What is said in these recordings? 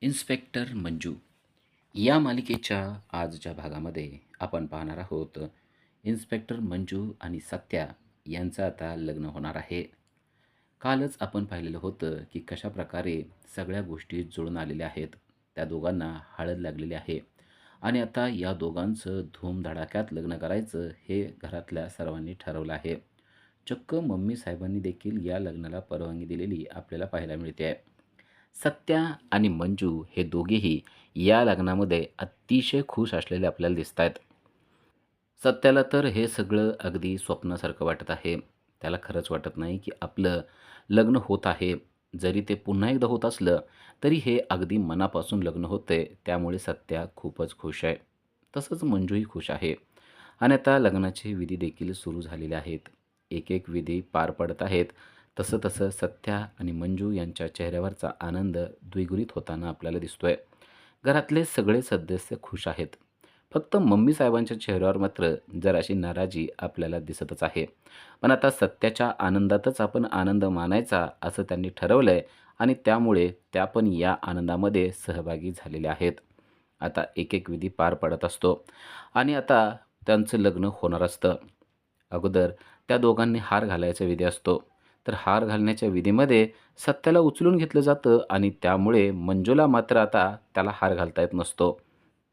Inspector Manju या मालिकेच्या आजच्या भागामध्ये आपण पाहणार आहोत. इन्स्पेक्टर मंजू आणि सत्या यांचं आता लग्न होणार आहे. कालच आपण पाहिलेलं होतं की कशाप्रकारे सगळ्या गोष्टी जुळून आलेल्या आहेत. त्या दोघांना हळद लागलेली आहे आणि आता या दोघांचं धूमधडाक्यात लग्न करायचं हे घरातल्या सर्वांनी ठरवलं आहे. चक्क मम्मी साहेबांनी देखील या लग्नाला परवानगी दिलेली आपल्याला पाहायला मिळते आहे. सत्या आणि मंजू हे दोघेही या लग्नामध्ये अतिशय खुश असलेले आपल्याला दिसत आहेत. सत्याला तर हे सगळं अगदी स्वप्नासारखं वाटत आहे. त्याला खरंच वाटत नाही की आपलं लग्न होत आहे. जरी ते पुन्हा एकदा होत असलं तरी हे अगदी मनापासून लग्न होतंय. त्यामुळे सत्या खूपच खुश आहे. तसंच मंजूही खुश आहे. आणि आता लग्नाचे विधी देखील सुरू झालेले आहेत. एक एक विधी पार पडत आहेत. तसं तसं सत्या आणि मंजू यांच्या चेहऱ्यावरचा आनंद द्विगुणित होताना आपल्याला दिसतोय. घरातले सगळे सदस्य खुश आहेत. फक्त मम्मी साहेबांच्या चेहऱ्यावर मात्र जराशी नाराजी आपल्याला दिसतच आहे. पण आता सत्याच्या आनंदातच आपण आनंद मानायचा असं त्यांनी ठरवलंय आणि त्यामुळे त्या पण या आनंदामध्ये सहभागी झालेल्या आहेत. आता एक एक विधी पार पडत असतो आणि आता त्यांचं लग्न होणार असतं. अगोदर त्या दोघांनी हार घालायचा विधी असतो. तर हार घालण्याच्या विधीमध्ये सत्याला उचलून घेतलं जातं आणि त्यामुळे मंजूला मात्र आता त्याला हार घालता येत नसतो.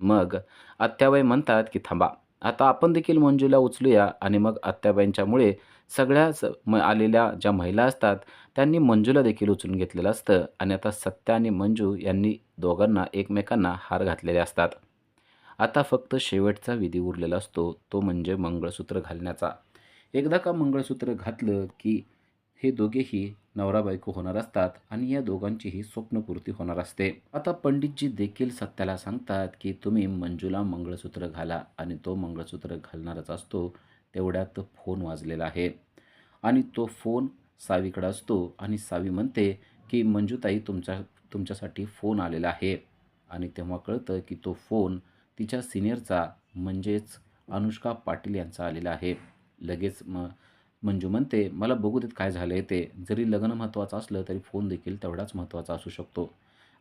मग आत्याबाई म्हणतात, की "थांबा, आता आपण देखील मंजूला उचलूया" आणि मग आत्याबाईंच्यामुळे सगळ्याच आलेल्या ज्या महिला असतात, त्यांनी मंजूला देखील उचलून घेतलेलं असतं आणि आता सत्या आणि मंजू यांनी दोघांना एकमेकांना हार घातलेले असतात. आता फक्त शेवटचा विधी उरलेला असतो, तो म्हणजे मंगळसूत्र घालण्याचा. एकदा का मंगळसूत्र घातलं, की हे दोघेही नवरा-बायको होणार असतात आणि या दोघांचीही स्वप्नपूर्ती होणार असते. आता पंडितजी देखील सत्याला सांगतात, की तुम्ही मंजूला मंगळसूत्र घाला आणि तो मंगळसूत्र घालणारच असतो. तेवढ्यात फोन वाजलेला आहे आणि तो फोन सावीकडे असतो आणि सावी म्हणते, की "मंजूताई तुमच्यासाठी फोन आलेला आहे." आणि तेव्हा कळतं, की तो फोन तिच्या सीनियरचा म्हणजेच अनुष्का पाटील यांचा आलेला आहे. लगेच मंजू म्हणते, "मला बघू देत काय झालंय ते. जरी लग्न महत्त्वाचं असलं तरी फोन देखील तेवढाच महत्त्वाचा असू शकतो."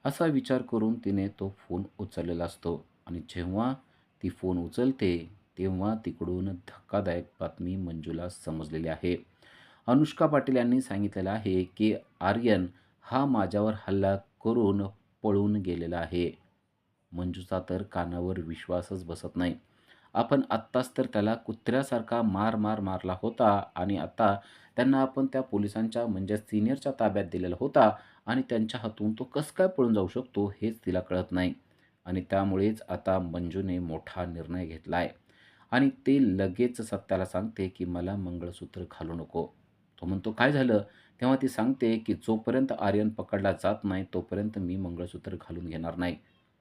असा विचार करून तिने तो फोन उचललेला असतो आणि जेव्हा ती फोन उचलते, तेव्हा तिकडून धक्कादायक बातमी मंजूला समजलेली आहे. अनुष्का पाटील यांनी सांगितलेलं आहे, की आर्यन हा माझ्यावर हल्ला करून पळून गेलेला आहे. मंजूचा तर कानावर विश्वासच बसत नाही. आपण आत्ताच तर त्याला कुत्र्यासारखा मार मारला होता आणि आता त्यांना आपण त्या पोलिसांच्या म्हणजे सीनियरच्या ताब्यात दिलेला होता आणि त्यांच्या हातून तो कसं काय पळून जाऊ शकतो हेच तिला कळत नाही. आणि त्यामुळेच आता मंजूने मोठा निर्णय घेतला आहे आणि ते लगेच सत्याला सांगते, की मला मंगळसूत्र घालू नको. तो म्हणतो, "काय झालं?" तेव्हा ती सांगते, की "जोपर्यंत आर्यन पकडला जात नाही, तोपर्यंत मी मंगळसूत्र घालून घेणार नाही."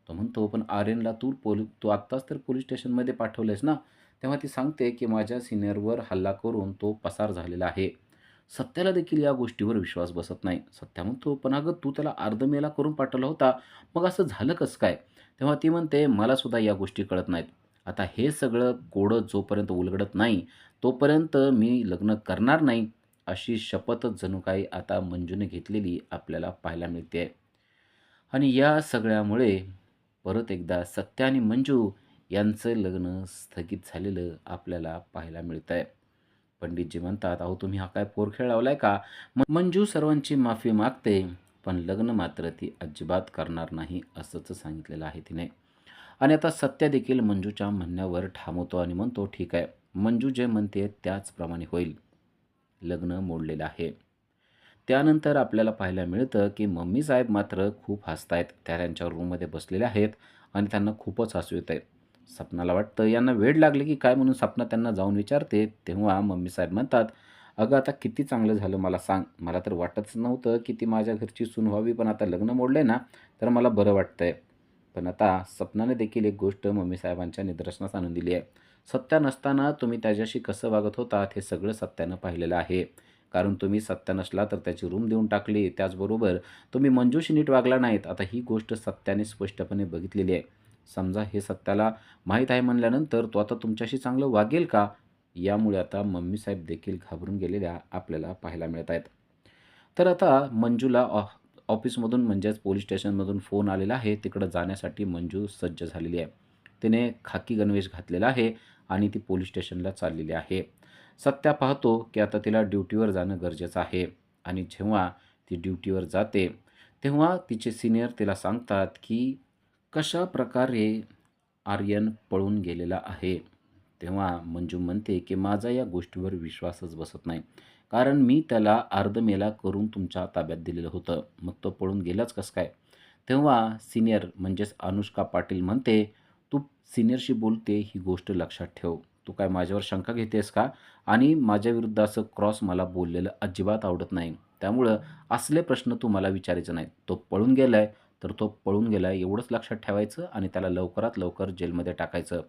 तो म्हणतो, "पण आर्यनला तू आत्ताच तर पोलीस स्टेशनमध्ये पाठवलंयस ना?" तेव्हा ती सांगते, की "माझ्या सीनियरवर हल्ला करून तो पसार झालेला आहे." सत्याला देखील या गोष्टीवर विश्वास बसत नाही. सत्या म्हणतो, "पण अगं तू त्याला अर्धमेला करून पाठवला होता. मग असं झालं कसं काय?" तेव्हा ती म्हणते, "मला सुद्धा या गोष्टी कळत नाहीत. आता हे सगळं कोडं जोपर्यंत उलगडत नाही, तोपर्यंत मी लग्न करणार नाही." अशी शपथच जणू काही आता मंजूने घेतलेली आपल्याला पाहायला मिळते. आणि या सगळ्यामुळे परत एकदा सत्या आणि मंजू यांचं लग्न स्थगित झालेलं आपल्याला पाहायला मिळतंय. पंडितजी म्हणतात, "अहो तुम्ही हा काय पोरखेळ लावलाय का?" मंजू सर्वांची माफी मागते, पण लग्न मात्र ती अजिबात करणार नाही असंच सांगितलेलं आहे तिने. आणि आता सत्या देखील मंजूच्या म्हणण्यावर ठाम होतो आणि म्हणतो, "ठीक आहे, मंजू जे म्हणते त्याचप्रमाणे होईल." लग्न मोडलेलं आहे. त्यानंतर आपल्याला पाहायला मिळतं, की मम्मी साहेब मात्र खूप हसतायत. त्या त्यांच्या रूममध्ये बसलेल्या आहेत आणि त्यांना खूपच हसू येतंय. सपनाला वाटतं यांना वेड लागले की काय म्हणून सपना त्यांना जाऊन विचारते. तेव्हा मम्मी साहेब म्हणतात, "अगं आता किती चांगलं झालं मला सांग. मला तर वाटतच नव्हतं की ती माझ्या घरची सून व्हावी, पण आता लग्न मोडलंय ना, तर मला बरं वाटतंय." पण आता सपनाने देखील एक गोष्ट मम्मी साहेबांच्या निदर्शनास आणून दिली आहे. सत्या नसताना तुम्ही त्याच्याशी कसं वागत होतात हे सगळं सत्यानं पाहिलेलं आहे. कारण तुम्ही सत्या नसला तर त्याची रूम देऊन टाकली. त्याचबरोबर तुम्ही मंजूशी नीट वागला नाहीत. आता ही गोष्ट सत्याने स्पष्टपणे बघितलेली आहे. समजा हे सत्याला माहीत आहे म्हणल्यानंतर तो आता तुमच्याशी चांगलं वागेल का? यामुळे आता मम्मी साहेब देखील घाबरून गेलेल्या आपल्याला पाहायला मिळत आहेत. तर आता मंजूला ऑफिसमधून म्हणजेच पोलीस स्टेशनमधून फोन आलेला आहे. तिकडं जाण्यासाठी मंजू सज्ज झालेली आहे. तिने खाकी गणवेश घातलेला आहे आणि ती पोलीस स्टेशनला चाललेली आहे. सत्या पाहतो की आता तिला ड्युटीवर जाणं गरजेचं आहे आणि जेव्हा ती ड्युटीवर जाते, तेव्हा तिचे सीनियर तिला सांगतात की कशाप्रकारे आर्यन पळून गेलेला आहे. तेव्हा मंजू म्हणते की माझा या गोष्टीवर विश्वासच बसत नाही. कारण मी त्याला अर्धमेला करून तुमच्या ताब्यात दिलेलं होतं. मग तो पळून गेलाच कसं काय? तेव्हा सीनियर म्हणजेच अनुष्का पाटील म्हणते, "तू सीनियरशी बोलते ही गोष्ट लक्षात ठेव. तू काय माझ्यावर शंका घेतेस का? आणि माझ्याविरुद्ध असं क्रॉस मला बोललेलं अजिबात आवडत नाही. त्यामुळं असले प्रश्न तू मला विचारायचे नाहीत. तो पळून गेलाय, तर तो पळून गेलाय एवढंच लक्षात ठेवायचं आणि त्याला लवकरात लवकर जेलमध्ये टाकायचं.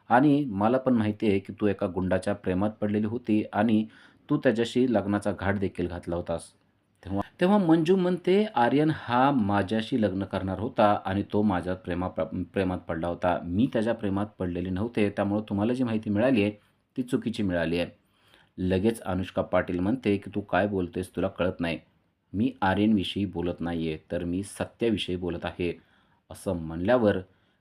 आणि मला पण माहिती आहे की तू एका गुंडाच्या प्रेमात पडलेली होती आणि तू त्याच्याशी लग्नाचा घाट देखील घातला होतास." तेव्हा तेव्हा मंजू म्हणते, "आर्यन हा माझ्याशी लग्न करणार होता आणि तो माझ्या प्रेमात पडला होता. मी त्याच्या प्रेमात पडलेले नव्हते. त्यामुळे तुम्हाला जी माहिती मिळाली आहे, ती चुकीची मिळाली आहे." लगेच अनुष्का पाटील म्हणते, की "तू काय बोलतेस? तुला कळत नाही. मी आर्यनविषयी बोलत नाहीये, तर मी सत्याविषयी बोलत आहे." असं म्हणल्यावर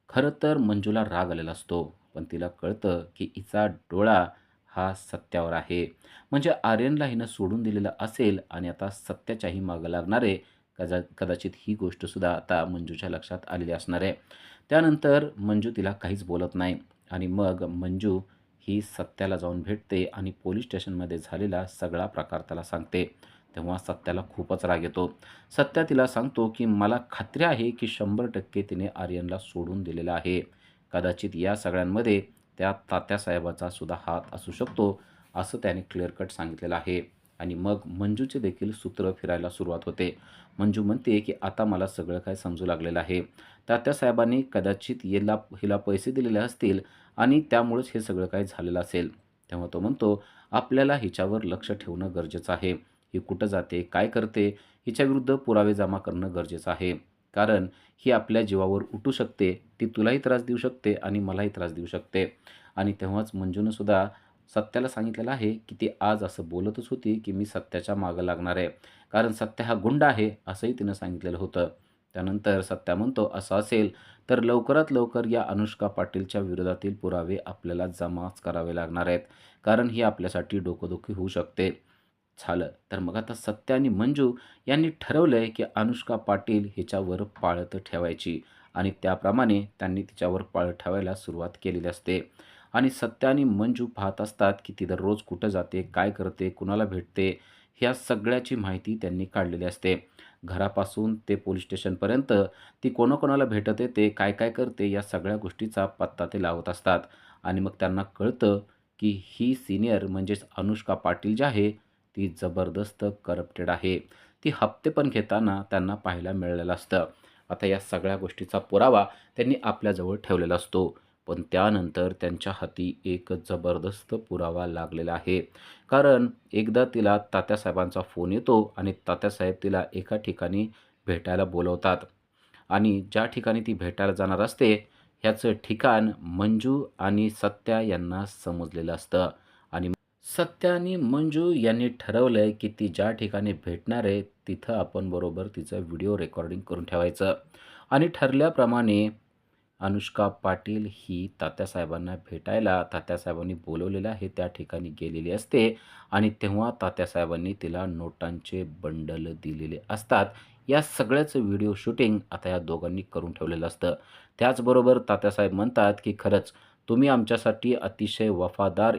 खरं तर मंजूला राग आलेला असतो. पण तिला कळतं, की हिचा डोळा हा सत्यावर आहे. म्हणजे आर्यनला हिनं सोडून दिलेलं असेल आणि आता सत्याच्याही मागं लागणार आहे. कदाचित ही गोष्टसुद्धा आता मंजूच्या लक्षात आलेली असणार आहे. त्यानंतर मंजू तिला काहीच बोलत नाही आणि मग मंजू ही सत्याला जाऊन भेटते आणि पोलीस स्टेशनमध्ये झालेला सगळा प्रकार त्याला सांगते. तेव्हा सत्याला खूपच राग येतो. सत्या तिला सांगतो, की "मला खात्री आहे, की 100% तिने आर्यनला सोडून दिलेलं आहे. कदाचित या सगळ्यांमध्ये त्या तात्यासाहेबाचा सुद्धा हात असू शकतो." असं त्याने क्लिअर कट सांगितलेलं आहे. आणि मग मंजूचे देखील सूत्र फिरायला सुरुवात होते. मंजू म्हणते, की "आता मला सगळं काही समजू लागलेलं आहे. तात्यासाहेबांनी कदाचित हिला पैसे दिलेले असतील आणि त्यामुळेच हे सगळं काही झालेलं असेल." तेव्हा तो म्हणतो, "आपल्याला हिच्यावर लक्ष ठेवणं गरजेचं आहे. ही कुठं जाते, काय करते, हिच्याविरुद्ध पुरावे जमा करणं गरजेचं आहे. कारण ही आपल्या जीवावर उठू शकते. ती तुलाही त्रास देऊ शकते आणि मलाही त्रास देऊ शकते." आणि तेव्हाच मंजूनं सुद्धा सत्याला सांगितलेलं आहे, की ती आज असं बोलतच होती, की "मी सत्याच्या मागं लागणार आहे. कारण सत्या हा गुंड आहे." असंही तिनं सांगितलेलं होतं. त्यानंतर सत्या म्हणतो, "असं असेल तर लवकरात लवकर या अनुष्का पाटीलच्या विरोधातील पुरावे आपल्याला जमाच करावे लागणार आहेत. कारण ही आपल्यासाठी डोकेदुखी होऊ शकते." झालं. तर मग आता सत्या आणि मंजू यांनी ठरवलंय, की अनुष्का पाटील हिच्यावर पाळत ठेवायची आणि त्याप्रमाणे त्यांनी तिच्यावर पाळत ठेवायला सुरुवात केलेली असते. आणि सत्या आणि मंजू पाहत असतात, की ती दररोज कुठं जाते, काय करते, कुणाला भेटते, ह्या सगळ्याची माहिती त्यांनी काढलेली असते. घरापासून ते पोलीस स्टेशनपर्यंत ती कोणाकोणाला भेटत येते, काय-काय करते, या सगळ्या गोष्टीचा पत्ता ते लावत असतात. आणि मग त्यांना कळतं, की ही सीनियर म्हणजेच अनुष्का पाटील जी आहे, ती जबरदस्त करप्टेड आहे. ती हप्ते पण घेताना त्यांना पाहायला मिळालेलं असतं. आता या सगळ्या गोष्टीचा पुरावा त्यांनी आपल्याजवळ ठेवलेला असतो. पण त्यानंतर त्यांच्या हाती एक जबरदस्त पुरावा लागलेला आहे. कारण एकदा तिला तात्यासाहेबांचा फोन येतो आणि तात्यासाहेब तिला एका ठिकाणी भेटायला बोलवतात आणि ज्या ठिकाणी ती भेटायला जाणार असते, ह्याचं ठिकाण मंजू आणि सत्या यांना समजलेलं असतं. आणि सत्या आणि मंजू यांनी ठरवलंय, की ती ज्या ठिकाणी भेटणार आहे, तिथं आपण बरोबर तिचं व्हिडिओ रेकॉर्डिंग करून ठेवायचं. आणि ठरल्याप्रमाणे अनुष्का पाटील ही तात्यासाहेबांना भेटायला तात्यासाहेबांनी बोलवलेलं आहे त्या ठिकाणी गेलेली असते आणि तेव्हा तात्यासाहेबांनी तिला नोटांचे बंडल दिलेले असतात. या सगळ्याचं व्हिडिओ शूटिंग आता या दोघांनी करून ठेवलेलं असतं. त्याचबरोबर तात्यासाहेब म्हणतात, की "खरंच तुम्ही आमच्यासाठी अतिशय वफादार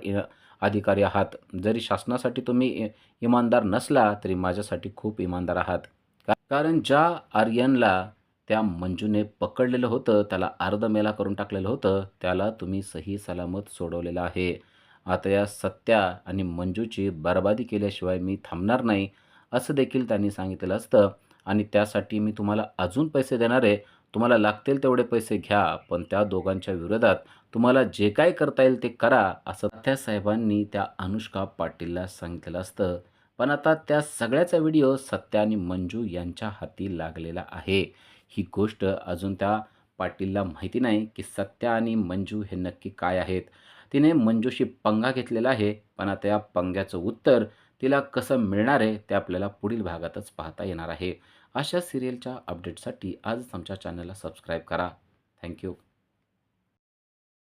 अधिकारी आहात. जरी शासनासाठी तुम्ही इमानदार नसला तरी माझ्यासाठी खूप इमानदार आहात." कारण ज्या आर्यनला त्या मंजूने पकडलेलं होतं, त्याला अर्धमेला करून टाकलेलं होतं, त्याला तुम्ही सही सलामत सोडवलेलं आहे. आता या सत्या आणि मंजूची बरबादी केल्याशिवाय मी थांबणार नाही, असं देखील त्यांनी सांगितलेलं असतं. आणि त्यासाठी मी तुम्हाला अजून पैसे देणार आहे. तुम्हाला लागतील तेवढे पैसे घ्या, पण त्या दोघांच्या विरोधात तुम्हाला जे काही करता येईल ते करा, असं तात्यासाहेबांनी त्या अनुष्का पाटीलला सांगितलेलं असतं. पण आता त्या सगळ्याचा व्हिडिओ सत्या आणि मंजू यांच्या हाती लागलेला आहे. ही गोष्ट अजून त्या पाटीलला माहिती नाही, की सत्या आणि मंजू हे नक्की काय आहेत. तिने मंजूशी पंगा घेतलेला आहे, पण आता या पंग्याचं उत्तर तिला कसं मिळणार आहे, ते आपल्याला पुढील भागातच पाहता येणार आहे. अशा सिरियलच्या अपडेटसाठी आजच आमच्या चॅनलला सबस्क्राईब करा. Thank you.